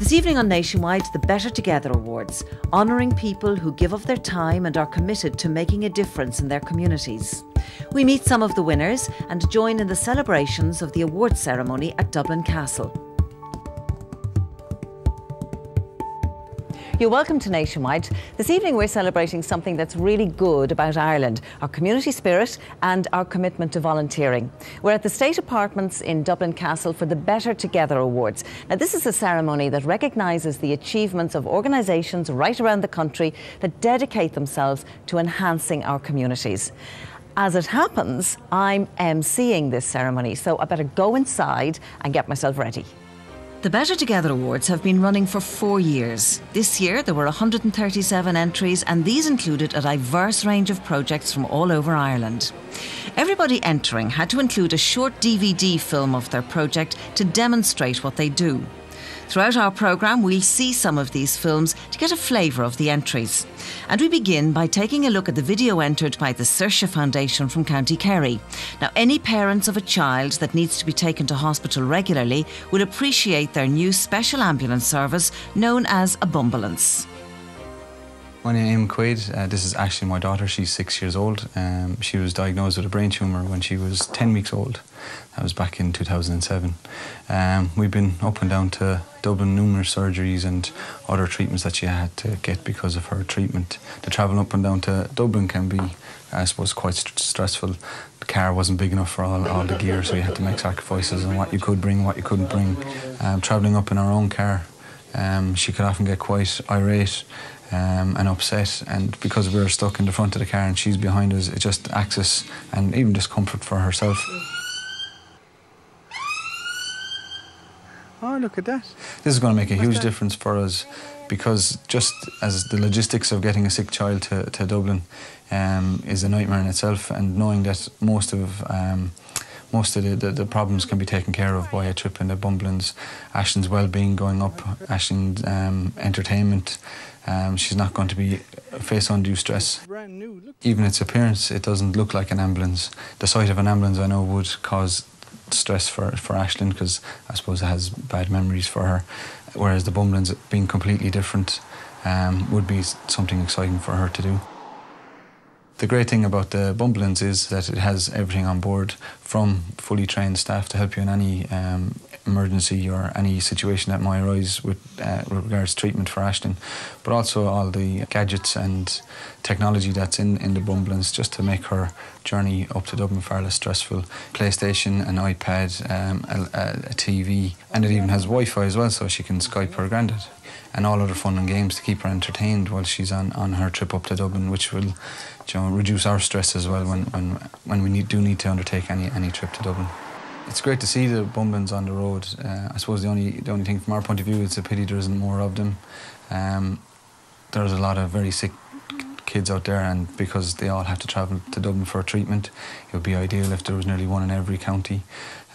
This evening on Nationwide, the Better Together Awards, honouring people who give of their time and are committed to making a difference in their communities. We meet some of the winners and join in the celebrations of the awards ceremony at Dublin Castle. You're welcome to Nationwide. This evening we're celebrating something that's really good about Ireland, our community spirit and our commitment to volunteering. We're at the State Apartments in Dublin Castle for the Better Together Awards. Now this is a ceremony that recognises the achievements of organisations right around the country that dedicate themselves to enhancing our communities. As it happens, I'm emceeing this ceremony, so I better go inside and get myself ready. The Better Together Awards have been running for 4 years. This year there were 137 entries, and these included a diverse range of projects from all over Ireland. Everybody entering had to include a short DVD film of their project to demonstrate what they do. Throughout our programme, we'll see some of these films to get a flavour of the entries. And we begin by taking a look at the video entered by the Saoirse Foundation from County Kerry. Now, any parents of a child that needs to be taken to hospital regularly will appreciate their new special ambulance service known as a Bumbulance. My name is Quaid. This is actually my daughter. She's 6 years old. She was diagnosed with a brain tumour when she was 10 weeks old. That was back in 2007. We've been up and down to Dublin, numerous surgeries and other treatments that she had to get because of her treatment. To travel up and down to Dublin can be, I suppose, quite stressful. The car wasn't big enough for all the gear, so you had to make sacrifices on what you could bring, what you couldn't bring. Travelling up in our own car, she could often get quite irate and upset, and because we were stuck in the front of the car and she's behind us, it just access and even discomfort for herself. Oh, look at that. This is going to make a huge difference for us, because just as the logistics of getting a sick child to Dublin is a nightmare in itself, and knowing that most of the problems can be taken care of by a trip in the Bumbulance, Aislinn's well-being going up, Aislinn's entertainment, she's not going to be face undue stress. Even its appearance, it doesn't look like an ambulance. The sight of an ambulance, I know, would cause stress for Aisling, because I suppose it has bad memories for her, whereas the Bumbulance, being completely different, would be something exciting for her to do. The great thing about the Bumbulance is that it has everything on board, from fully trained staff to help you in any emergency or any situation that might arise with regards to treatment for Aisling, but also all the gadgets and technology that's in the Bumbulance just to make her journey up to Dublin far less stressful. PlayStation, an iPad, a TV, and it even has Wi-Fi as well, so she can Skype her granddad, and all other fun and games to keep her entertained while she's on her trip up to Dublin, which will, reduce our stress as well when we do need to undertake any trip to Dublin. It's great to see the Bumbulance on the road. I suppose the only thing from our point of view, it's a pity there isn't more of them. There's a lot of very sick kids out there, and because they all have to travel to Dublin for treatment, it would be ideal if there was nearly one in every county.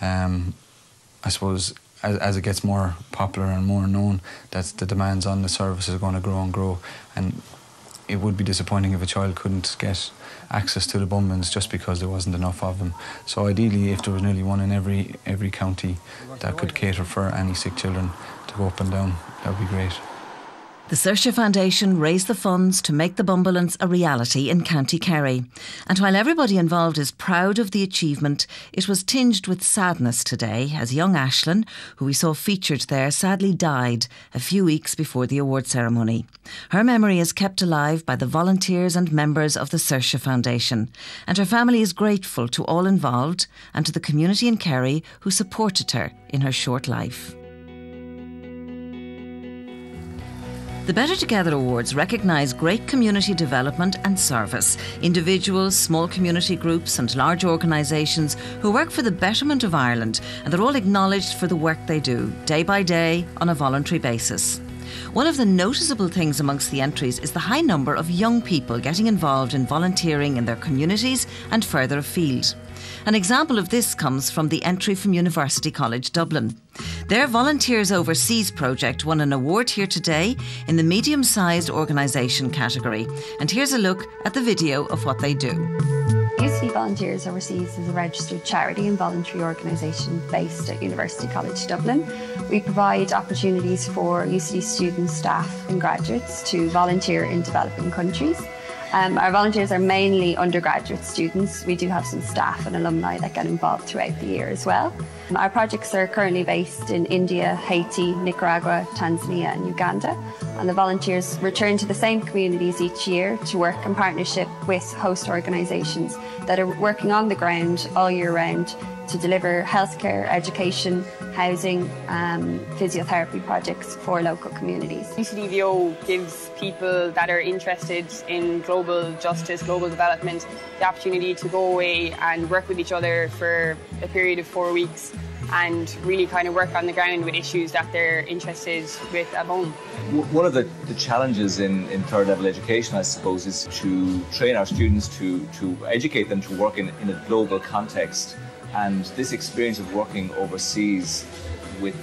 I suppose as it gets more popular and more known, that the demands on the service is going to grow and grow, and it would be disappointing if a child couldn't get access to the Bumbulance just because there wasn't enough of them. So ideally, if there was nearly one in every county that could cater for any sick children to go up and down, that would be great. The Saoirse Foundation raised the funds to make the Bumbulance a reality in County Kerry. And while everybody involved is proud of the achievement, it was tinged with sadness today as young Aisling, who we saw featured there, sadly died a few weeks before the award ceremony. Her memory is kept alive by the volunteers and members of the Saoirse Foundation, and her family is grateful to all involved and to the community in Kerry who supported her in her short life. The Better Together Awards recognise great community development and service, individuals, small community groups and large organisations who work for the betterment of Ireland, and they're all acknowledged for the work they do, day by day, on a voluntary basis. One of the noticeable things amongst the entries is the high number of young people getting involved in volunteering in their communities and further afield. An example of this comes from the entry from University College Dublin. Their Volunteers Overseas project won an award here today in the medium-sized organisation category. And here's a look at the video of what they do. UCD Volunteers Overseas is a registered charity and voluntary organisation based at University College Dublin. We provide opportunities for UCD students, staff and graduates to volunteer in developing countries. Our volunteers are mainly undergraduate students. We do have some staff and alumni that get involved throughout the year as well. Our projects are currently based in India, Haiti, Nicaragua, Tanzania and Uganda. And the volunteers return to the same communities each year to work in partnership with host organisations that are working on the ground all year round to deliver healthcare, education, housing, physiotherapy projects for local communities. UCDVO gives people that are interested in global justice, global development, the opportunity to go away and work with each other for a period of 4 weeks and really kind of work on the ground with issues that they're interested with at home. One of the challenges in third level education, I suppose, is to train our students to educate them to work in a global context. And this experience of working overseas with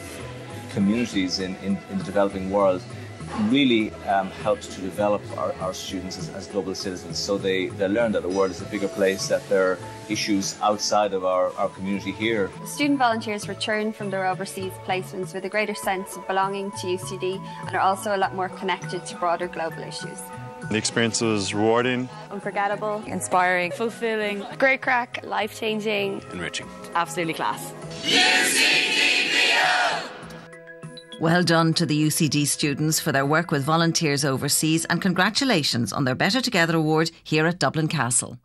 communities in the developing world really helps to develop our students as global citizens. So they learn that the world is a bigger place, that there are issues outside of our community here. Student volunteers return from their overseas placements with a greater sense of belonging to UCD and are also a lot more connected to broader global issues. The experience was rewarding, unforgettable, inspiring, fulfilling, great crack, life-changing, enriching, absolutely class. Well done to the UCD students for their work with volunteers overseas, and congratulations on their Better Together Award here at Dublin Castle.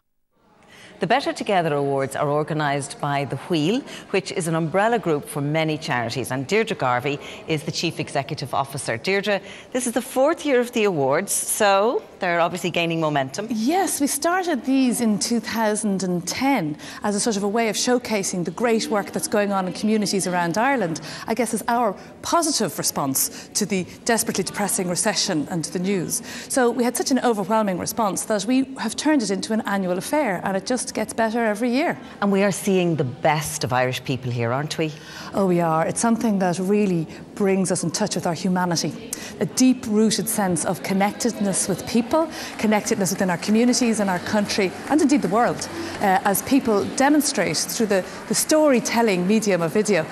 The Better Together Awards are organised by The Wheel, which is an umbrella group for many charities, and Deirdre Garvey is the Chief Executive Officer. Deirdre, this is the 4th year of the awards, so they're obviously gaining momentum. Yes, we started these in 2010 as a sort of a way of showcasing the great work that's going on in communities around Ireland, I guess as our positive response to the desperately depressing recession and to the news. So we had such an overwhelming response that we have turned it into an annual affair, and it just gets better every year. And we are seeing the best of Irish people here, aren't we? Oh, we are. It's something that really brings us in touch with our humanity. A deep-rooted sense of connectedness with people, connectedness within our communities and our country, and indeed the world, as people demonstrate through the storytelling medium of video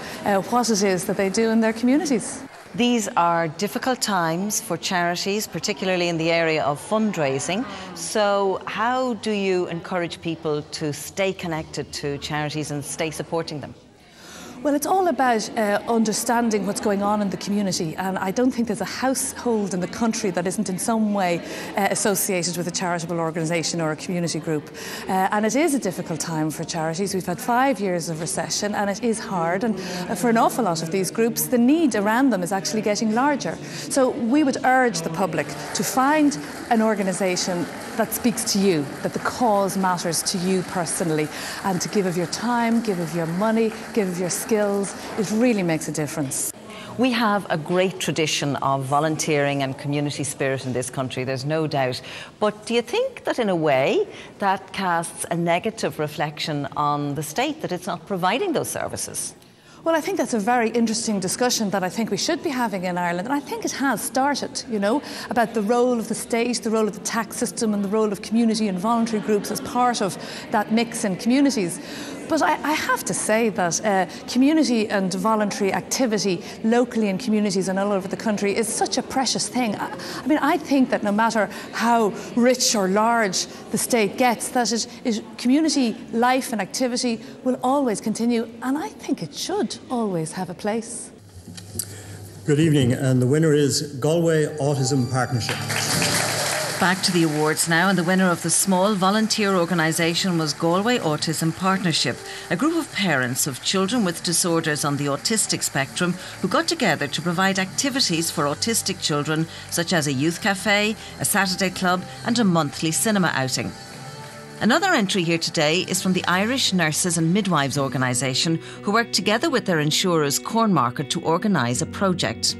what it is that they do in their communities. These are difficult times for charities, particularly in the area of fundraising. So how do you encourage people to stay connected to charities and stay supporting them? Well, it's all about understanding what's going on in the community, and I don't think there's a household in the country that isn't in some way associated with a charitable organisation or a community group. And it is a difficult time for charities. We've had 5 years of recession and it is hard, and for an awful lot of these groups the need around them is actually getting larger. So we would urge the public to find an organisation that speaks to you, that the cause matters to you personally, and to give of your time, give of your money, give of your skills. It really makes a difference. We have a great tradition of volunteering and community spirit in this country, there's no doubt. But do you think that in a way that casts a negative reflection on the state, that it's not providing those services? Well, I think that's a very interesting discussion that I think we should be having in Ireland, and I think it has started, you know, about the role of the state, the role of the tax system and the role of community and voluntary groups as part of that mix in communities. But I have to say that community and voluntary activity locally in communities and all over the country is such a precious thing. I mean, I think that no matter how rich or large the state gets, that community life and activity will always continue, and I think it should always have a place. Good evening, and the winner is Galway Autism Partnership. Back to the awards now, and the winner of the small volunteer organisation was Galway Autism Partnership, a group of parents of children with disorders on the autistic spectrum who got together to provide activities for autistic children, such as a youth cafe, a Saturday club and a monthly cinema outing. Another entry here today is from the Irish Nurses and Midwives organisation, who worked together with their insurers Cornmarket to organise a project.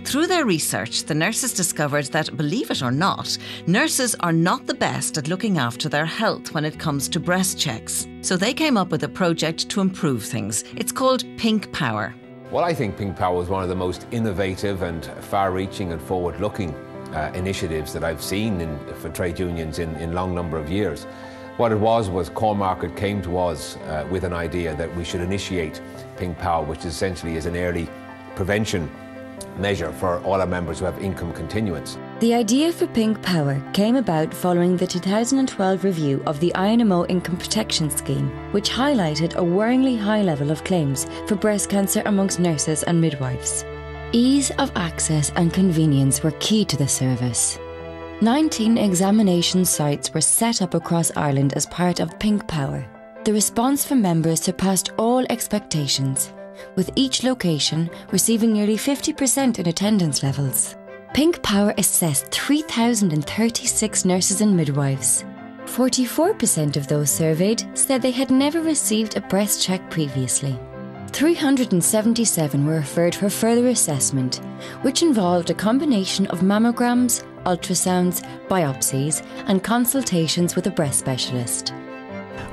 Through their research, the nurses discovered that, believe it or not, nurses are not the best at looking after their health when it comes to breast checks. So they came up with a project to improve things. It's called Pink Power. Well, I think Pink Power is one of the most innovative and far-reaching and forward-looking initiatives that I've seen for trade unions in a long number of years. What it was Cornmarket came to us with an idea that we should initiate Pink Power, which essentially is an early prevention measure for all our members who have income continuance. The idea for Pink Power came about following the 2012 review of the INMO Income Protection Scheme, which highlighted a worryingly high level of claims for breast cancer amongst nurses and midwives. Ease of access and convenience were key to the service. 19 examination sites were set up across Ireland as part of Pink Power. The response from members surpassed all expectations, with each location receiving nearly 50% in attendance levels. Pink Power assessed 3,036 nurses and midwives. 44% of those surveyed said they had never received a breast check previously. 377 were referred for further assessment, which involved a combination of mammograms, ultrasounds, biopsies, and consultations with a breast specialist.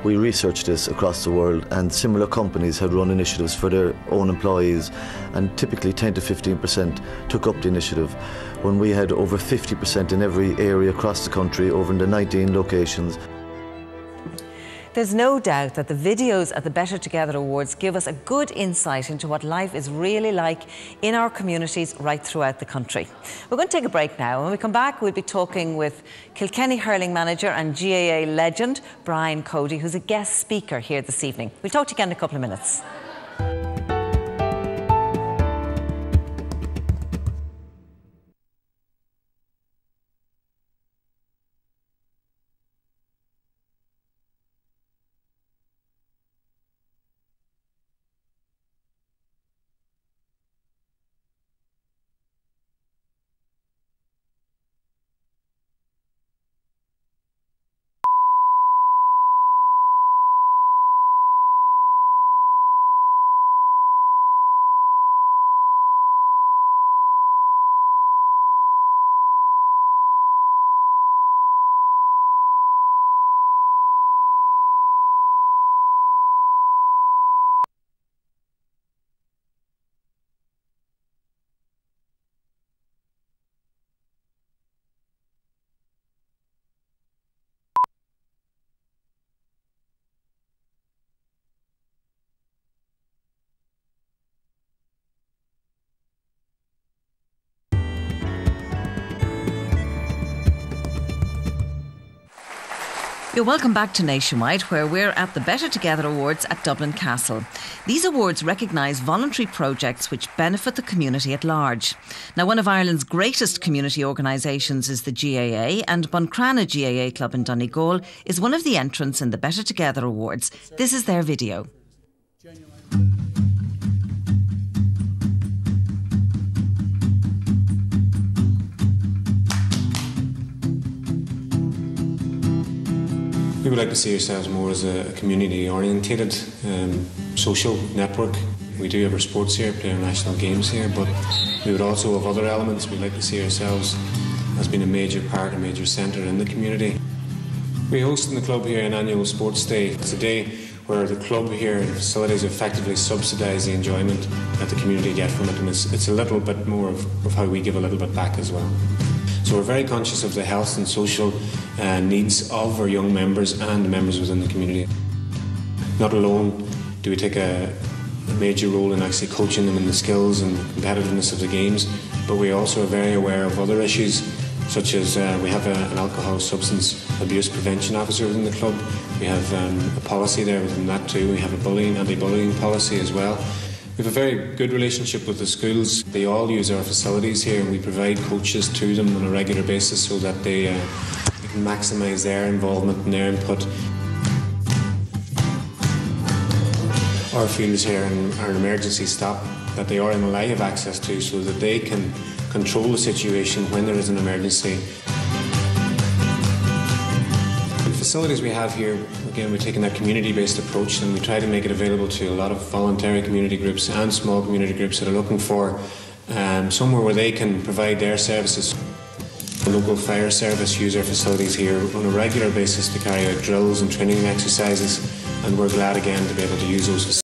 We researched this across the world, and similar companies had run initiatives for their own employees, and typically 10 to 15% took up the initiative, when we had over 50% in every area across the country, over in the 19 locations. There's no doubt that the videos at the Better Together Awards give us a good insight into what life is really like in our communities right throughout the country. We're going to take a break now. When we come back, we'll be talking with Kilkenny hurling manager and GAA legend Brian Cody, who's a guest speaker here this evening. We'll talk to you again in a couple of minutes. You're welcome back to Nationwide, where we're at the Better Together Awards at Dublin Castle. These awards recognise voluntary projects which benefit the community at large. Now, one of Ireland's greatest community organisations is the GAA, and Buncrana GAA Club in Donegal is one of the entrants in the Better Together Awards. This is their video. We would like to see ourselves more as a community-orientated social network. We do have our sports here, play our national games here, but we would also have other elements. We'd like to see ourselves as being a major part, a major centre in the community. We host in the club here an annual sports day. It's a day where the club here and facilities effectively subsidise the enjoyment that the community get from it, and it's a little bit more of how we give a little bit back as well. So we're very conscious of the health and social needs of our young members and members within the community. Not alone do we take a major role in actually coaching them in the skills and competitiveness of the games, but we also are very aware of other issues, such as we have an alcohol substance abuse prevention officer within the club. We have a policy there within that too. We have a anti-bullying policy as well. We have a very good relationship with the schools. They all use our facilities here, and we provide coaches to them on a regular basis so that they can maximise their involvement and their input. Our fields here are an emergency stop that they RMLI have access to so that they can control the situation when there is an emergency. The facilities we have here, again, we're taking that community-based approach, and we try to make it available to a lot of voluntary community groups and small community groups that are looking for somewhere where they can provide their services. The local fire service use our facilities here on a regular basis to carry out drills and training exercises, and we're glad again to be able to use those facilities.